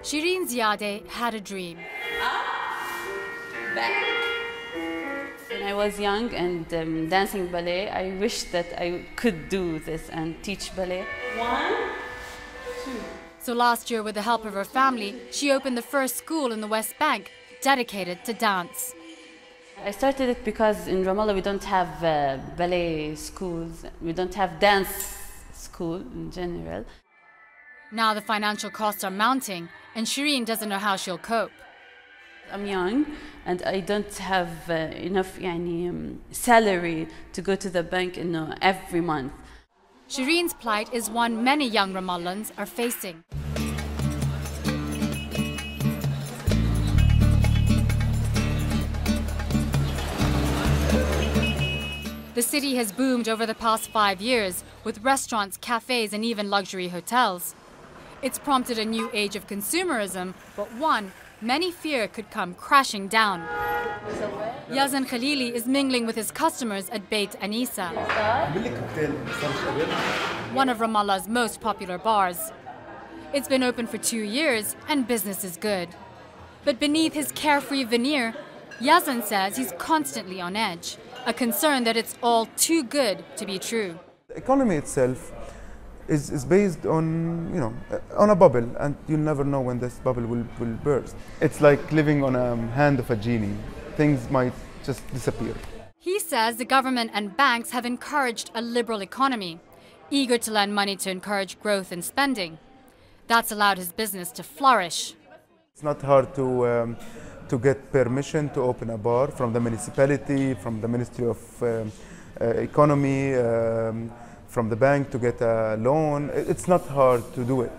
Shireen Ziadeh had a dream. When I was young and dancing ballet, I wished that I could do this and teach ballet. 1, 2. So last year, with the help of her family, she opened the first school in the West Bank dedicated to dance. I started it because in Ramallah we don't have ballet schools, we don't have dance school in general. Now the financial costs are mounting, and Shireen doesn't know how she'll cope. I'm young and I don't have enough salary to go to the bank every month. Shireen's plight is one many young Ramallahans are facing. The city has boomed over the past 5 years, with restaurants, cafes, and even luxury hotels. It's prompted a new age of consumerism, but one many fear could come crashing down. Yazan Khalili is mingling with his customers at Beit Anisa, one of Ramallah's most popular bars. It's been open for 2 years and business is good. But beneath his carefree veneer, Yazan says he's constantly on edge, a concern that it's all too good to be true. The economy itself is based on, on a bubble, and you'll never know when this bubble will burst. It's like living on a hand of a genie. Things might just disappear. He says the government and banks have encouraged a liberal economy, eager to lend money to encourage growth and spending. That's allowed his business to flourish. It's not hard to get permission to open a bar from the municipality, from the Ministry of Economy, from the bank to get a loan. It's not hard to do it.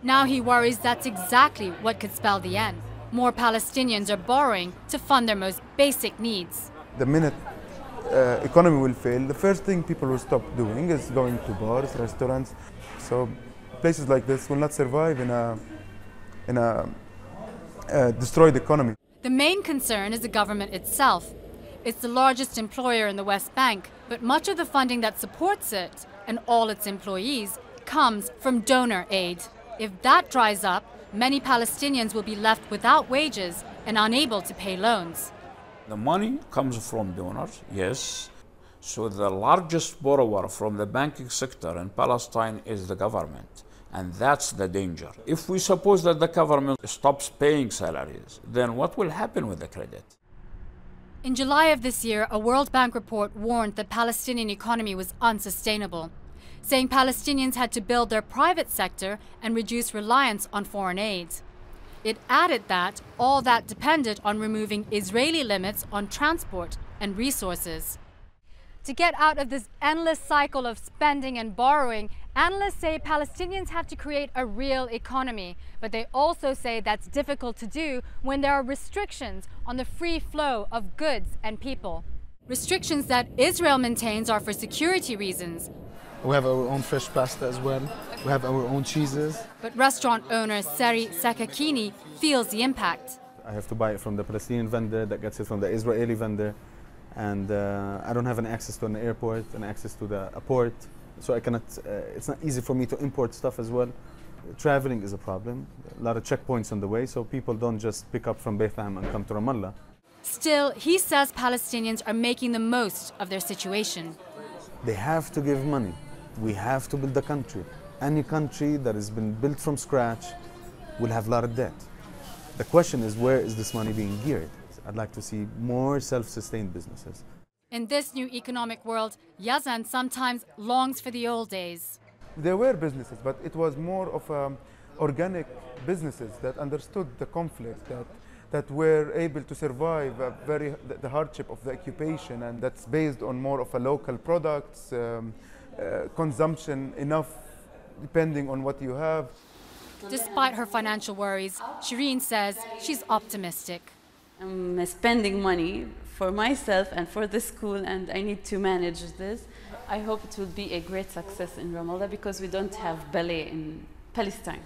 Now he worries that's exactly what could spell the end. More Palestinians are borrowing to fund their most basic needs. The minute economy will fail, the first thing people will stop doing is going to bars, restaurants. So places like this will not survive in a destroyed economy. The main concern is the government itself. It's the largest employer in the West Bank, but much of the funding that supports it and all its employees comes from donor aid. If that dries up, many Palestinians will be left without wages and unable to pay loans. The money comes from donors, yes. So the largest borrower from the banking sector in Palestine is the government. And that's the danger. If we suppose that the government stops paying salaries, then what will happen with the credit? In July of this year, a World Bank report warned the Palestinian economy was unsustainable, saying Palestinians had to build their private sector and reduce reliance on foreign aid. It added that all that depended on removing Israeli limits on transport and resources. To get out of this endless cycle of spending and borrowing, analysts say Palestinians have to create a real economy, but they also say that's difficult to do when there are restrictions on the free flow of goods and people. Restrictions that Israel maintains are for security reasons. We have our own fresh pasta as well. We have our own cheeses. But restaurant owner Sari Sakakini feels the impact. I have to buy it from the Palestinian vendor that gets it from the Israeli vendor. And I don't have an access to an airport and access to a port. So I cannot, it's not easy for me to import stuff as well. Traveling is a problem. A lot of checkpoints on the way, so people don't just pick up from Bethlehem and come to Ramallah. Still, he says Palestinians are making the most of their situation. They have to give money. We have to build a country. Any country that has been built from scratch will have a lot of debt. The question is, where is this money being geared? I'd like to see more self-sustained businesses. In this new economic world, Yazan sometimes longs for the old days. There were businesses, but it was more of organic businesses that understood the conflict, that were able to survive the hardship of the occupation, and that's based on more of a local products, consumption enough depending on what you have. Despite her financial worries, Shireen says she's optimistic. I'm spending money for myself and for the school, and I need to manage this. I hope it will be a great success in Ramallah because we don't have ballet in Palestine.